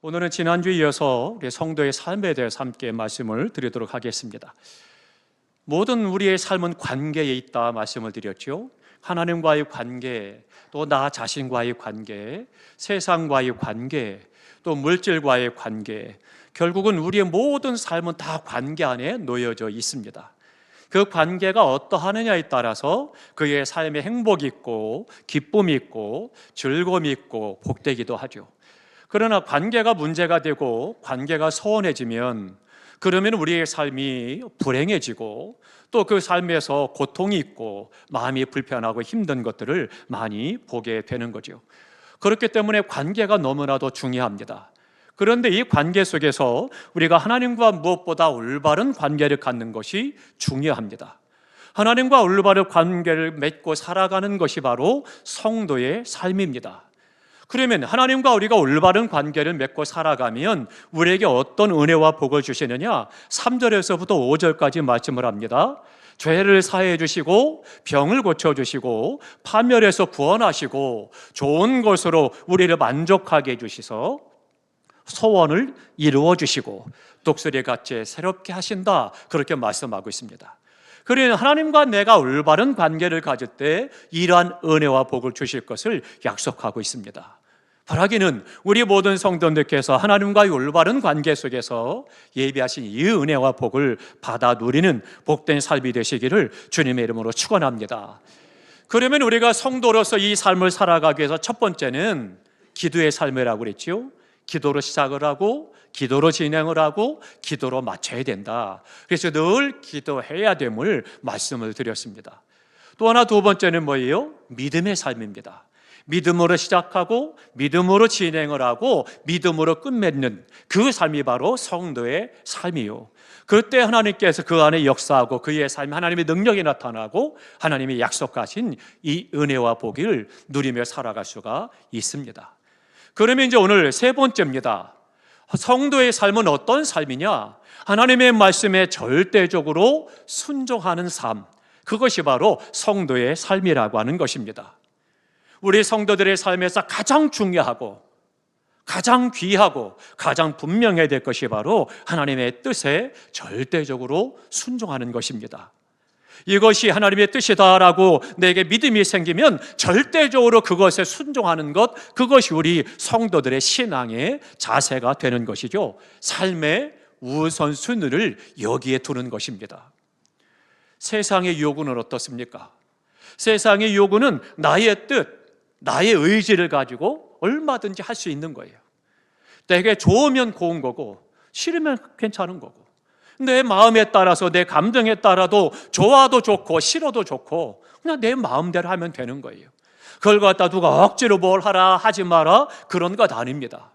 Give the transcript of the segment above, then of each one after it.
오늘은 지난주에 이어서 우리 성도의 삶에 대해서 함께 말씀을 드리도록 하겠습니다. 모든 우리의 삶은 관계에 있다 말씀을 드렸죠. 하나님과의 관계, 또 나 자신과의 관계, 세상과의 관계, 또 물질과의 관계, 결국은 우리의 모든 삶은 다 관계 안에 놓여져 있습니다. 그 관계가 어떠하느냐에 따라서 그의 삶에 행복이 있고 기쁨이 있고 즐거움이 있고 복되기도 하죠. 그러나 관계가 문제가 되고 관계가 소원해지면 그러면 우리의 삶이 불행해지고 또 그 삶에서 고통이 있고 마음이 불편하고 힘든 것들을 많이 보게 되는 거죠. 그렇기 때문에 관계가 너무나도 중요합니다. 그런데 이 관계 속에서 우리가 하나님과 무엇보다 올바른 관계를 갖는 것이 중요합니다. 하나님과 올바른 관계를 맺고 살아가는 것이 바로 성도의 삶입니다. 그러면 하나님과 우리가 올바른 관계를 맺고 살아가면 우리에게 어떤 은혜와 복을 주시느냐? 3절에서부터 5절까지 말씀을 합니다. 죄를 사해 주시고 병을 고쳐 주시고 파멸에서 구원하시고 좋은 것으로 우리를 만족하게 해 주시서 소원을 이루어 주시고 독수리 같이 새롭게 하신다, 그렇게 말씀하고 있습니다. 그러니 하나님과 내가 올바른 관계를 가질 때 이러한 은혜와 복을 주실 것을 약속하고 있습니다. 바라기는 우리 모든 성도들께서 하나님과의 올바른 관계 속에서 예비하신 이 은혜와 복을 받아 누리는 복된 삶이 되시기를 주님의 이름으로 축원합니다. 그러면 우리가 성도로서 이 삶을 살아가기 위해서 첫 번째는 기도의 삶이라고 그랬죠. 기도로 시작을 하고 기도로 진행을 하고 기도로 마쳐야 된다. 그래서 늘 기도해야 됨을 말씀을 드렸습니다. 또 하나 두 번째는 뭐예요? 믿음의 삶입니다. 믿음으로 시작하고 믿음으로 진행을 하고 믿음으로 끝맺는 그 삶이 바로 성도의 삶이요. 그때 하나님께서 그 안에 역사하고 그의 삶에 하나님의 능력이 나타나고 하나님이 약속하신 이 은혜와 복을 누리며 살아갈 수가 있습니다. 그러면 이제 오늘 세 번째입니다. 성도의 삶은 어떤 삶이냐? 하나님의 말씀에 절대적으로 순종하는 삶, 그것이 바로 성도의 삶이라고 하는 것입니다. 우리 성도들의 삶에서 가장 중요하고 가장 귀하고 가장 분명해야 될 것이 바로 하나님의 뜻에 절대적으로 순종하는 것입니다. 이것이 하나님의 뜻이다라고 내게 믿음이 생기면 절대적으로 그것에 순종하는 것, 그것이 우리 성도들의 신앙의 자세가 되는 것이죠. 삶의 우선순위를 여기에 두는 것입니다. 세상의 요구는 어떻습니까? 세상의 요구는 나의 뜻, 나의 의지를 가지고 얼마든지 할 수 있는 거예요. 내게 좋으면 고운 거고 싫으면 괜찮은 거고 내 마음에 따라서 내 감정에 따라도 좋아도 좋고 싫어도 좋고 그냥 내 마음대로 하면 되는 거예요. 그걸 갖다 누가 억지로 뭘 하라 하지 마라 그런 것 아닙니다.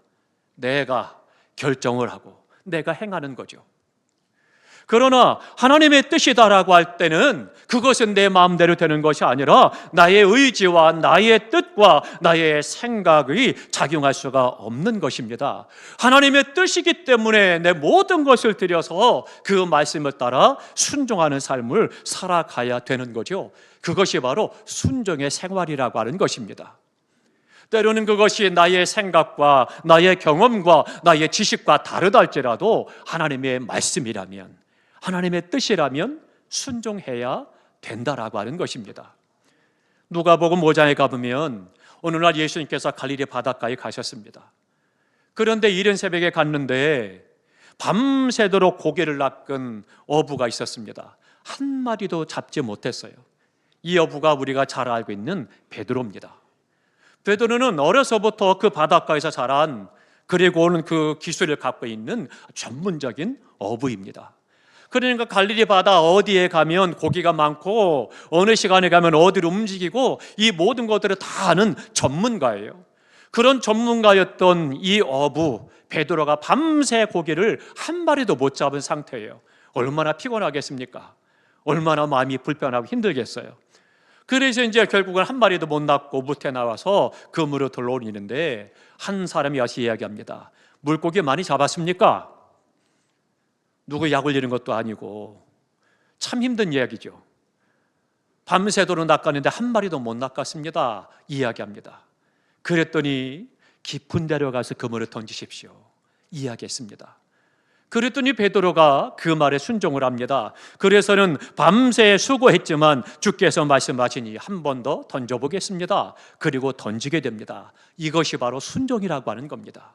내가 결정을 하고 내가 행하는 거죠. 그러나 하나님의 뜻이다라고 할 때는 그것은 내 마음대로 되는 것이 아니라 나의 의지와 나의 뜻과 나의 생각이 작용할 수가 없는 것입니다. 하나님의 뜻이기 때문에 내 모든 것을 들여서 그 말씀을 따라 순종하는 삶을 살아가야 되는 거죠. 그것이 바로 순종의 생활이라고 하는 것입니다. 때로는 그것이 나의 생각과 나의 경험과 나의 지식과 다르다 할지라도 하나님의 말씀이라면, 하나님의 뜻이라면 순종해야 된다라고 하는 것입니다. 누가복음 5장에 가보면 오늘날 예수님께서 갈릴리 바닷가에 가셨습니다. 그런데 이른 새벽에 갔는데 밤새도록 고개를 낚은 어부가 있었습니다. 한 마리도 잡지 못했어요. 이 어부가 우리가 잘 알고 있는 베드로입니다. 베드로는 어려서부터 그 바닷가에서 자란, 그리고는 그 기술을 갖고 있는 전문적인 어부입니다. 그러니까 갈릴리 바다 어디에 가면 고기가 많고 어느 시간에 가면 어디로 움직이고 이 모든 것들을 다 아는 전문가예요. 그런 전문가였던 이 어부 베드로가 밤새 고기를 한 마리도 못 잡은 상태예요. 얼마나 피곤하겠습니까? 얼마나 마음이 불편하고 힘들겠어요. 그래서 이제 결국은 한 마리도 못 낚고 무태 나와서 그물을 들어올리는데 한 사람이 와서 이야기합니다. 물고기 많이 잡았습니까? 누구 약 올리는 것도 아니고 참 힘든 이야기죠. 밤새도록 낚았는데 한 마리도 못 낚았습니다, 이야기합니다. 그랬더니 깊은 데로 가서 그물을 던지십시오. 이야기했습니다. 그랬더니 베드로가 그 말에 순종을 합니다. 그래서는 밤새 수고했지만 주께서 말씀하시니 한 번 더 던져보겠습니다. 그리고 던지게 됩니다. 이것이 바로 순종이라고 하는 겁니다.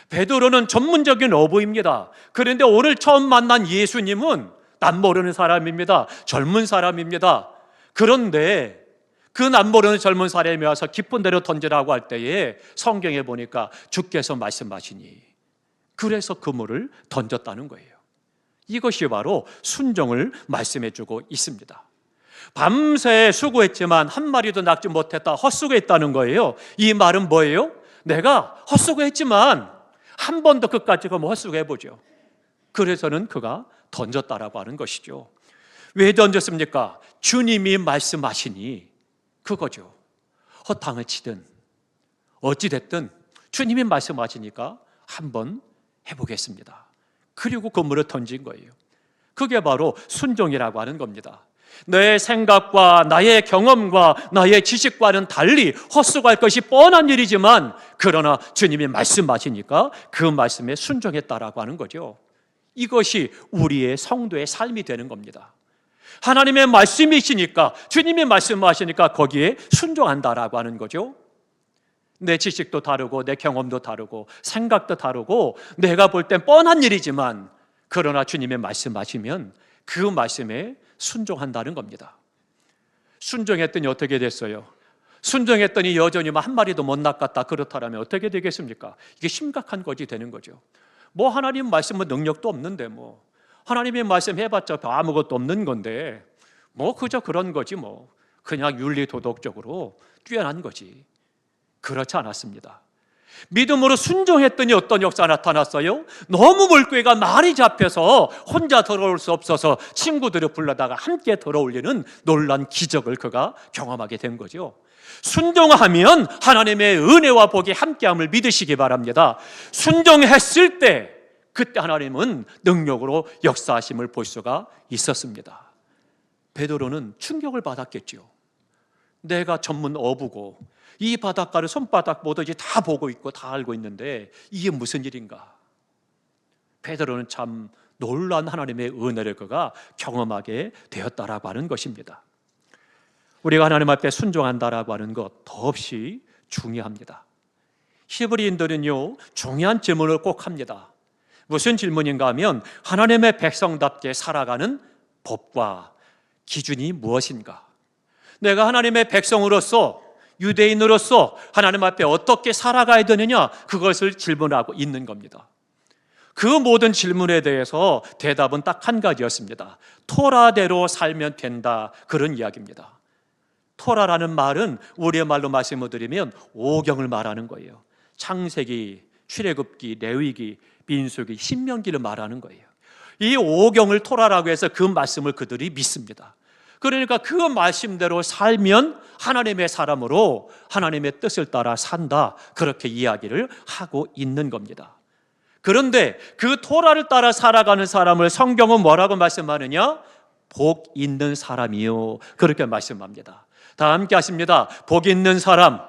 베드로는 전문적인 어부입니다. 그런데 오늘 처음 만난 예수님은 남 모르는 사람입니다. 젊은 사람입니다. 그런데 그 남 모르는 젊은 사람이 와서 깊은 데로 던지라고 할 때에 성경에 보니까 주께서 말씀하시니, 그래서 그물을 던졌다는 거예요. 이것이 바로 순종을 말씀해 주고 있습니다. 밤새 수고했지만 한 마리도 낚지 못했다, 헛수고했다는 거예요. 이 말은 뭐예요? 내가 헛수고했지만 한 번 더 끝까지 가면 헛수고해보죠. 그래서는 그가 던졌다라고 하는 것이죠. 왜 던졌습니까? 주님이 말씀하시니 그거죠. 허탕을 치든 어찌됐든 주님이 말씀하시니까 한번 해보겠습니다. 그리고 그물을 던진 거예요. 그게 바로 순종이라고 하는 겁니다. 내 생각과 나의 경험과 나의 지식과는 달리 헛수고할 것이 뻔한 일이지만, 그러나 주님이 말씀하시니까 그 말씀에 순종했다라고 하는 거죠. 이것이 우리의 성도의 삶이 되는 겁니다. 하나님의 말씀이시니까, 주님이 말씀하시니까 거기에 순종한다라고 하는 거죠. 내 지식도 다르고 내 경험도 다르고 생각도 다르고 내가 볼 땐 뻔한 일이지만, 그러나 주님의 말씀하시면 그 말씀에 순종한다는 겁니다. 순종했더니 어떻게 됐어요? 순종했더니 여전히 한 마리도 못 낚았다, 그렇다면 어떻게 되겠습니까? 이게 심각한 것이 되는 거죠. 뭐 하나님 말씀은 능력도 없는데, 뭐 하나님의 말씀 해봤자 아무것도 없는 건데, 뭐 그저 그런 거지, 뭐 그냥 윤리 도덕적으로 뛰어난 거지. 그렇지 않았습니다. 믿음으로 순종했더니 어떤 역사가 나타났어요? 너무 물고기가 많이 잡혀서 혼자 들어올 수 없어서 친구들을 불러다가 함께 들어올리는 놀란 기적을 그가 경험하게 된 거죠. 순종하면 하나님의 은혜와 복이 함께함을 믿으시기 바랍니다. 순종했을 때 그때 하나님은 능력으로 역사하심을 볼 수가 있었습니다. 베드로는 충격을 받았겠죠. 내가 전문 어부고 이 바닷가를 손바닥 못하지 다 보고 있고 다 알고 있는데 이게 무슨 일인가? 베드로는 참 놀라운 하나님의 은혜를 그가 경험하게 되었다라고 하는 것입니다. 우리가 하나님 앞에 순종한다라고 하는 것 더없이 중요합니다. 히브리인들은요, 중요한 질문을 꼭 합니다. 무슨 질문인가 하면 하나님의 백성답게 살아가는 법과 기준이 무엇인가? 내가 하나님의 백성으로서, 유대인으로서 하나님 앞에 어떻게 살아가야 되느냐, 그것을 질문하고 있는 겁니다. 그 모든 질문에 대해서 대답은 딱 한 가지였습니다. 토라대로 살면 된다, 그런 이야기입니다. 토라라는 말은 우리의 말로 말씀을 드리면 오경을 말하는 거예요. 창세기, 출애굽기, 레위기, 민수기, 신명기를 말하는 거예요. 이 오경을 토라라고 해서 그 말씀을 그들이 믿습니다. 그러니까 그 말씀대로 살면 하나님의 사람으로 하나님의 뜻을 따라 산다, 그렇게 이야기를 하고 있는 겁니다. 그런데 그 토라를 따라 살아가는 사람을 성경은 뭐라고 말씀하느냐? 복 있는 사람이요, 그렇게 말씀합니다. 다 함께 하십니다. 복 있는 사람.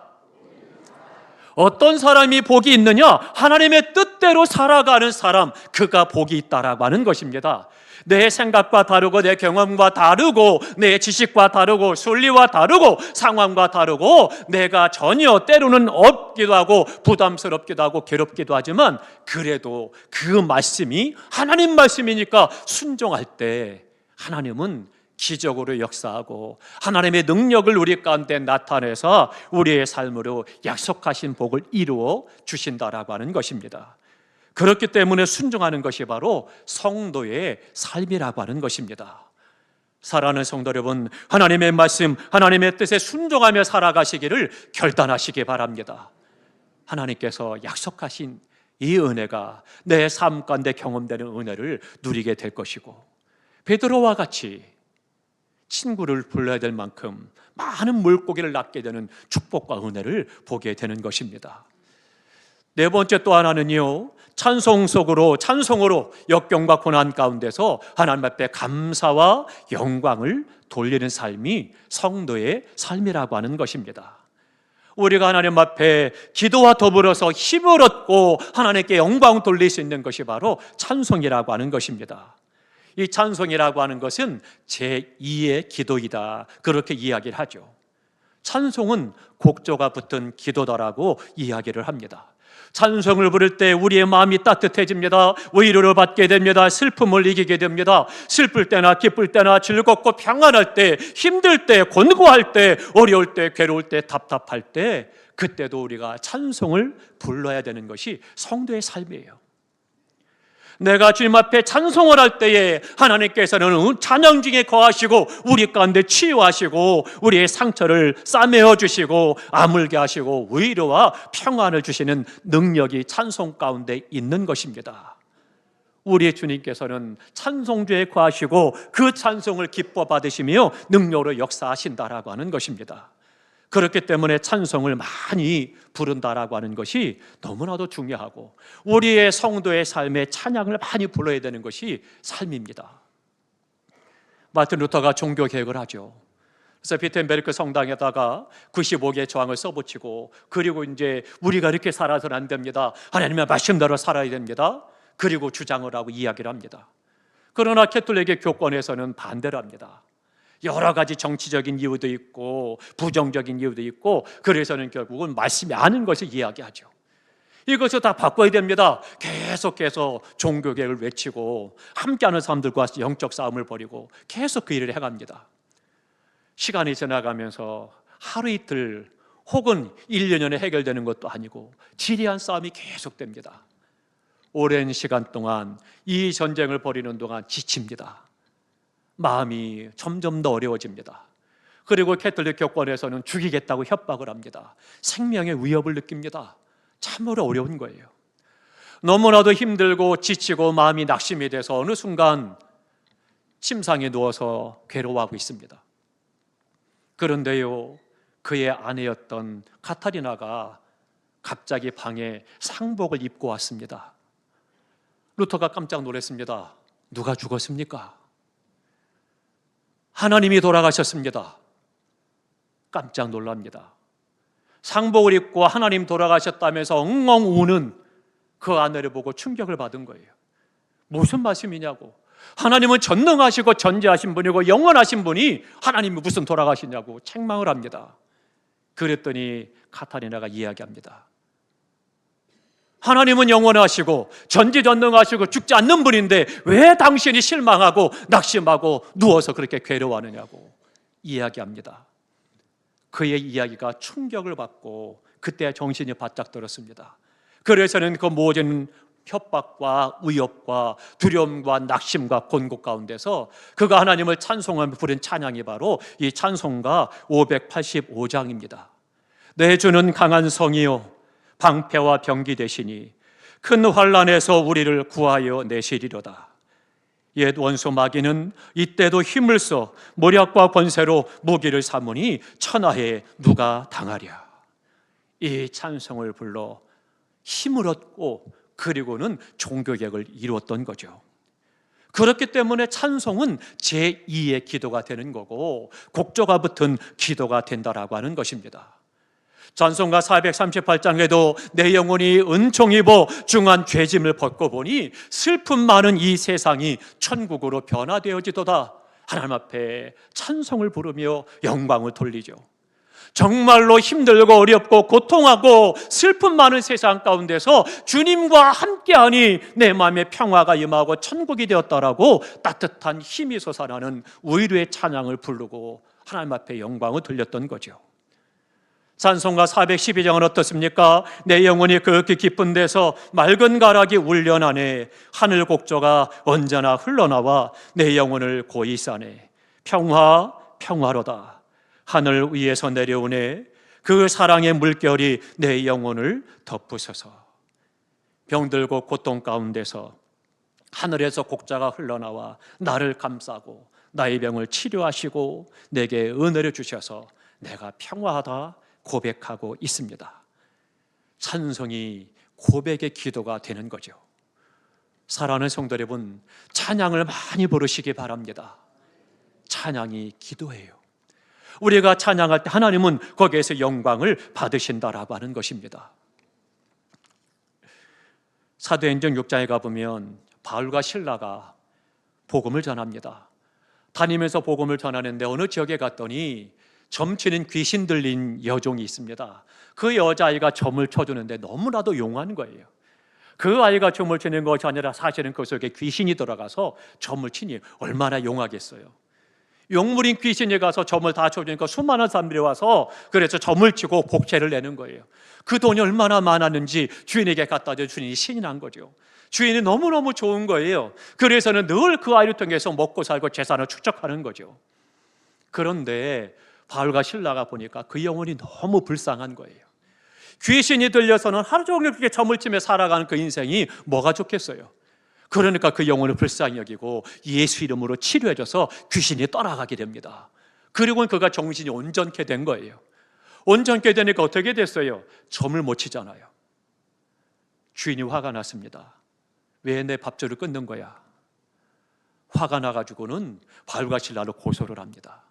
어떤 사람이 복이 있느냐? 하나님의 뜻대로 살아가는 사람, 그가 복이 있다라고 하는 것입니다. 내 생각과 다르고 내 경험과 다르고 내 지식과 다르고 순리와 다르고 상황과 다르고 내가 전혀 때로는 없기도 하고 부담스럽기도 하고 괴롭기도 하지만, 그래도 그 말씀이 하나님 말씀이니까 순종할 때 하나님은 기적으로 역사하고 하나님의 능력을 우리 가운데 나타내서 우리의 삶으로 약속하신 복을 이루어 주신다라고 하는 것입니다. 그렇기 때문에 순종하는 것이 바로 성도의 삶이라고 하는 것입니다. 사랑하는 성도 여러분, 하나님의 말씀, 하나님의 뜻에 순종하며 살아가시기를 결단하시기 바랍니다. 하나님께서 약속하신 이 은혜가 내 삶 가운데 경험되는 은혜를 누리게 될 것이고, 베드로와 같이 친구를 불러야 될 만큼 많은 물고기를 낚게 되는 축복과 은혜를 보게 되는 것입니다. 네 번째 또 하나는요, 찬송으로 역경과 고난 가운데서 하나님 앞에 감사와 영광을 돌리는 삶이 성도의 삶이라고 하는 것입니다. 우리가 하나님 앞에 기도와 더불어서 힘을 얻고 하나님께 영광 돌릴 수 있는 것이 바로 찬송이라고 하는 것입니다. 이 찬송이라고 하는 것은 제2의 기도이다, 그렇게 이야기를 하죠. 찬송은 곡조가 붙은 기도다라고 이야기를 합니다. 찬송을 부를 때 우리의 마음이 따뜻해집니다. 위로를 받게 됩니다. 슬픔을 이기게 됩니다. 슬플 때나 기쁠 때나 즐겁고 평안할 때, 힘들 때, 곤고할 때, 어려울 때, 괴로울 때, 답답할 때, 그때도 우리가 찬송을 불러야 되는 것이 성도의 삶이에요. 내가 주님 앞에 찬송을 할 때에 하나님께서는 찬양 중에 거하시고 우리 가운데 치유하시고 우리의 상처를 싸매어 주시고 아물게 하시고 위로와 평안을 주시는 능력이 찬송 가운데 있는 것입니다. 우리 주님께서는 찬송주에 거하시고 그 찬송을 기뻐 받으시며 능력으로 역사하신다라고 하는 것입니다. 그렇기 때문에 찬송을 많이 부른다라고 하는 것이 너무나도 중요하고 우리의 성도의 삶에 찬양을 많이 불러야 되는 것이 삶입니다. 마틴 루터가 종교 개혁을 하죠. 그래서 비텐베르크 성당에다가 95개의 저항을 써붙이고, 그리고 이제 우리가 이렇게 살아서는 안 됩니다. 하나님의 말씀대로 살아야 됩니다. 그리고 주장을 하고 이야기를 합니다. 그러나 캐톨릭의 교권에서는 반대를 합니다. 여러 가지 정치적인 이유도 있고 부정적인 이유도 있고, 그래서는 결국은 말씀이 아닌 것을 이야기하죠. 이것을 다 바꿔야 됩니다. 계속해서 종교개혁을 외치고 함께하는 사람들과 영적 싸움을 벌이고 계속 그 일을 해갑니다. 시간이 지나가면서 하루 이틀 혹은 1, 2년에 해결되는 것도 아니고 지리한 싸움이 계속됩니다. 오랜 시간 동안 이 전쟁을 벌이는 동안 지칩니다. 마음이 점점 더 어려워집니다. 그리고 캐톨릭 교권에서는 죽이겠다고 협박을 합니다. 생명의 위협을 느낍니다. 참으로 어려운 거예요. 너무나도 힘들고 지치고 마음이 낙심이 돼서 어느 순간 침상에 누워서 괴로워하고 있습니다. 그런데요, 그의 아내였던 카타리나가 갑자기 방에 상복을 입고 왔습니다. 루터가 깜짝 놀랐습니다. 누가 죽었습니까? 하나님이 돌아가셨습니다. 깜짝 놀랍니다. 상복을 입고 하나님 돌아가셨다면서 엉엉 우는 그 아내를 보고 충격을 받은 거예요. 무슨 말씀이냐고. 하나님은 전능하시고 전지하신 분이고 영원하신 분이 하나님이 무슨 돌아가시냐고 책망을 합니다. 그랬더니 카타리나가 이야기합니다. 하나님은 영원하시고 전지전능하시고 죽지 않는 분인데 왜 당신이 실망하고 낙심하고 누워서 그렇게 괴로워하느냐고 이야기합니다. 그의 이야기가 충격을 받고 그때 정신이 바짝 들었습니다. 그래서는 그 모든 협박과 위협과 두려움과 낙심과 곤고 가운데서 그가 하나님을 찬송하며 부른 찬양이 바로 이 찬송가 585장입니다. 내 주는 강한 성이요 방패와 병기 되시니 큰 환난에서 우리를 구하여 내시리로다. 옛 원수 마귀는 이때도 힘을 써 모략과 권세로 무기를 삼으니 천하에 누가 당하랴. 이 찬송을 불러 힘을 얻고 그리고는 종교개혁을 이루었던 거죠. 그렇기 때문에 찬송은 제2의 기도가 되는 거고 곡조가 붙은 기도가 된다라고 하는 것입니다. 찬송가 438장에도 내 영혼이 은총 입어 중한 죄짐을 벗고 보니 슬픔 많은 이 세상이 천국으로 변화되어지도다. 하나님 앞에 찬송을 부르며 영광을 돌리죠. 정말로 힘들고 어렵고 고통하고 슬픔 많은 세상 가운데서 주님과 함께하니 내 마음에 평화가 임하고 천국이 되었다라고 따뜻한 힘이 솟아나는 위로의 찬양을 부르고 하나님 앞에 영광을 돌렸던 거죠. 찬송가 412장은 어떻습니까? 내 영혼이 그렇게 깊은 데서 맑은 가락이 울려나네. 하늘 곡조가 언제나 흘러나와 내 영혼을 고이 싸네. 평화 평화로다. 하늘 위에서 내려오네. 그 사랑의 물결이 내 영혼을 덮으소서. 병들고 고통 가운데서 하늘에서 곡자가 흘러나와 나를 감싸고 나의 병을 치료하시고 내게 은혜를 주셔서 내가 평화하다 고백하고 있습니다. 찬송이 고백의 기도가 되는 거죠. 사랑하는 성도 여러분, 찬양을 많이 부르시기 바랍니다. 찬양이 기도예요. 우리가 찬양할 때 하나님은 거기에서 영광을 받으신다라고 하는 것입니다. 사도행전 6장에 가보면 바울과 실라가 복음을 전합니다. 다니면서 복음을 전하는데 어느 지역에 갔더니 점치는 귀신 들린 여종이 있습니다. 그 여자아이가 점을 쳐주는데 너무나도 용한 거예요. 그 아이가 점을 치는 것이 아니라 사실은 그 속에 귀신이 들어가서 점을 치니 얼마나 용하겠어요. 용물인 귀신이 가서 점을 다 쳐주니까 수많은 사람들이 와서 그래서 점을 치고 복채를 내는 거예요. 그 돈이 얼마나 많았는지 주인에게 갖다 줘 주인이 신이 난 거죠. 주인이 너무너무 좋은 거예요. 그래서는 늘 그 아이를 통해서 먹고 살고 재산을 축적하는 거죠. 그런데 바울과 실라가 보니까 그 영혼이 너무 불쌍한 거예요. 귀신이 들려서는 하루 종일 그렇게 점을 치며 살아가는 그 인생이 뭐가 좋겠어요. 그러니까 그 영혼을 불쌍히 여기고 예수 이름으로 치료해줘서 귀신이 떠나가게 됩니다. 그리고 그가 정신이 온전케 된 거예요. 온전케 되니까 어떻게 됐어요? 점을 못 치잖아요. 주인이 화가 났습니다. 왜 내 밥줄을 끊는 거야? 화가 나가지고는 바울과 실라를 고소를 합니다.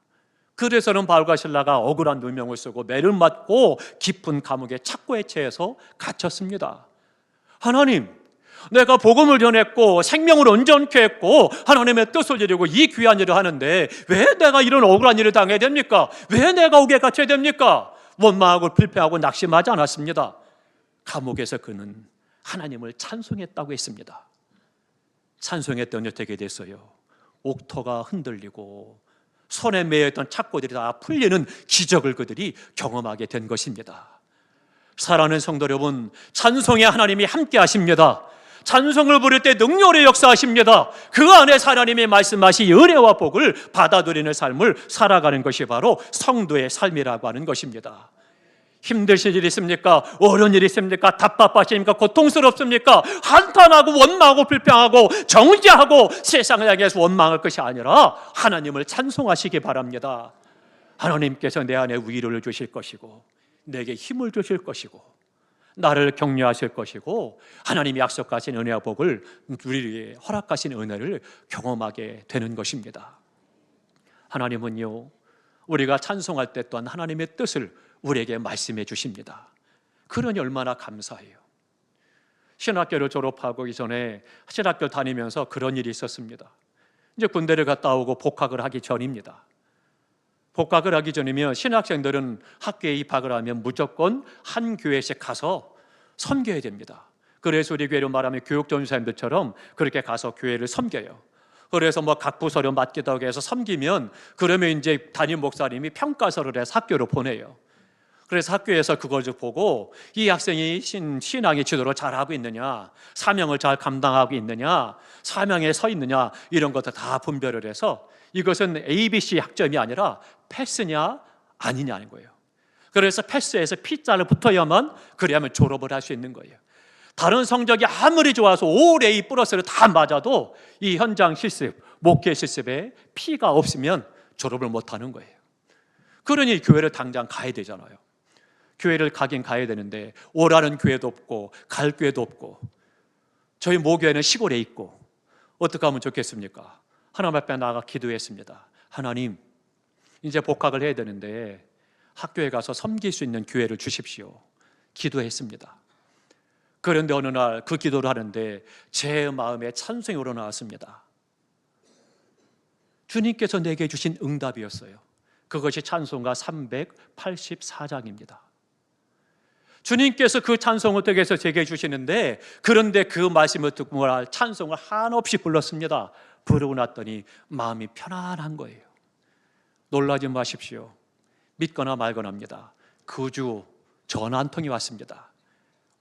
그래서는 바울과 실라가 억울한 누명을 쓰고 매를 맞고 깊은 감옥의 착고에 처해서 갇혔습니다. 하나님, 내가 복음을 전했고 생명을 온전케 했고 하나님의 뜻을 이루고 이 귀한 일을 하는데 왜 내가 이런 억울한 일을 당해야 됩니까? 왜 내가 옥에 갇혀야 됩니까? 원망하고 불평하고 낙심하지 않았습니다. 감옥에서 그는 하나님을 찬송했다고 했습니다. 찬송했더니 어떻게 됐어요? 옥토가 흔들리고 손에 매였던 착고들이 다 풀리는 기적을 그들이 경험하게 된 것입니다. 사랑하는 성도 여러분, 찬송에 하나님이 함께 하십니다. 찬송을 부를 때 능력의 역사하십니다. 그 안에서 하나님이 말씀하신 은혜와 복을 받아들이는 삶을 살아가는 것이 바로 성도의 삶이라고 하는 것입니다. 힘드신 일 있습니까? 어려운 일 있습니까? 답답하십니까? 고통스럽습니까? 한탄하고 원망하고 불평하고 정죄하고 세상을 향해서 원망할 것이 아니라 하나님을 찬송하시기 바랍니다. 하나님께서 내 안에 위로를 주실 것이고 내게 힘을 주실 것이고 나를 격려하실 것이고 하나님이 약속하신 은혜와 복을 우리에게 허락하신 은혜를 경험하게 되는 것입니다. 하나님은요, 우리가 찬송할 때 또한 하나님의 뜻을 우리에게 말씀해 주십니다. 그러니 얼마나 감사해요. 신학교를 졸업하고 이전에 신학교 다니면서 그런 일이 있었습니다. 이제 군대를 갔다 오고 복학을 하기 전입니다. 복학을 하기 전이면 신학생들은 학교에 입학을 하면 무조건 한 교회씩 가서 섬겨야 됩니다. 그래서 우리 교회로 말하면 교육전사님들처럼 그렇게 가서 교회를 섬겨요. 그래서 각 부서를 맡기도 하고 해서 섬기면 그러면 이제 담임 목사님이 평가서를 해서 학교로 보내요. 그래서 학교에서 그걸 보고 이 학생이 신앙의 지도를 잘하고 있느냐, 사명을 잘 감당하고 있느냐, 사명에 서 있느냐 이런 것들 다 분별을 해서 이것은 ABC 학점이 아니라 패스냐 아니냐는 거예요. 그래서 패스에서 P자를 붙어야만 그래야만 졸업을 할 수 있는 거예요. 다른 성적이 아무리 좋아서 올 A 플러스를 다 맞아도 이 현장 실습, 목회 실습에 P가 없으면 졸업을 못하는 거예요. 그러니 교회를 당장 가야 되잖아요. 교회를 가긴 가야 되는데 오라는 교회도 없고 갈 교회도 없고 저희 모교회는 시골에 있고 어떻게 하면 좋겠습니까? 하나님 앞에 나가 기도했습니다. 하나님, 이제 복학을 해야 되는데 학교에 가서 섬길 수 있는 기회를 주십시오. 기도했습니다. 그런데 어느 날 그 기도를 하는데 제 마음에 찬송이 우러나왔습니다. 주님께서 내게 주신 응답이었어요. 그것이 찬송가 384장입니다. 주님께서 그 찬송을 통해서 제게 주시는데 그런데 그 말씀을 듣고 찬송을 한없이 불렀습니다. 부르고 났더니 마음이 편안한 거예요. 놀라지 마십시오. 믿거나 말거나입니다. 그 주 전화 한 통이 왔습니다.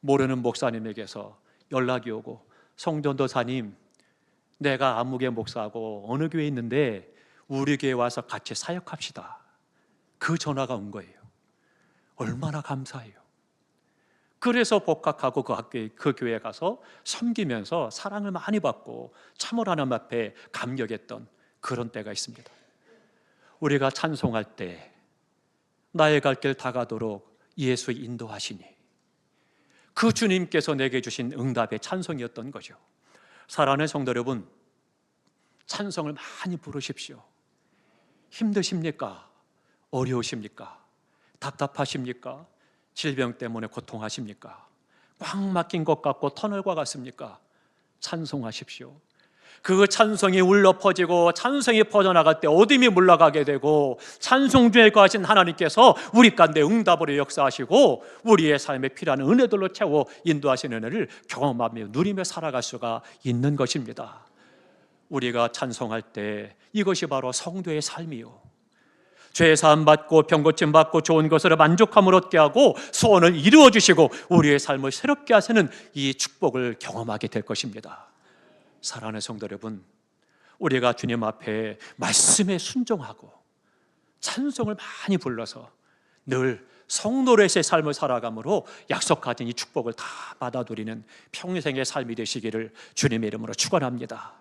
모르는 목사님에게서 연락이 오고 성전도사님, 내가 안목의 목사하고 어느 교회에 있는데 우리 교회에 와서 같이 사역합시다. 그 전화가 온 거예요. 얼마나 감사해요. 그래서 복학하고 그 교회에 가서 섬기면서 사랑을 많이 받고 참으로 하나님 앞에 감격했던 그런 때가 있습니다. 우리가 찬송할 때 나의 갈 길 다가도록 예수 인도하시니 그 주님께서 내게 주신 응답의 찬송이었던 거죠. 사랑하는 성도 여러분, 찬송을 많이 부르십시오. 힘드십니까? 어려우십니까? 답답하십니까? 질병 때문에 고통하십니까? 꽉 막힌 것 같고 터널과 같습니까? 찬송하십시오. 그 찬송이 울려 퍼지고 찬송이 퍼져나갈 때 어둠이 물러가게 되고 찬송 중에 거하신 하나님께서 우리 가운데 응답으로 역사하시고 우리의 삶에 필요한 은혜들로 채워 인도하시는 은혜를 경험하며 누리며 살아갈 수가 있는 것입니다. 우리가 찬송할 때 이것이 바로 성도의 삶이요, 죄 사함 받고 병 고침 받고 좋은 것으로 만족함을 얻게 하고 소원을 이루어 주시고 우리의 삶을 새롭게 하시는 이 축복을 경험하게 될 것입니다. 사랑하는 성도 여러분, 우리가 주님 앞에 말씀에 순종하고 찬송을 많이 불러서 늘 성도로서의 삶을 살아감으로 약속하신 이 축복을 다 받아들이는 평생의 삶이 되시기를 주님의 이름으로 축원합니다.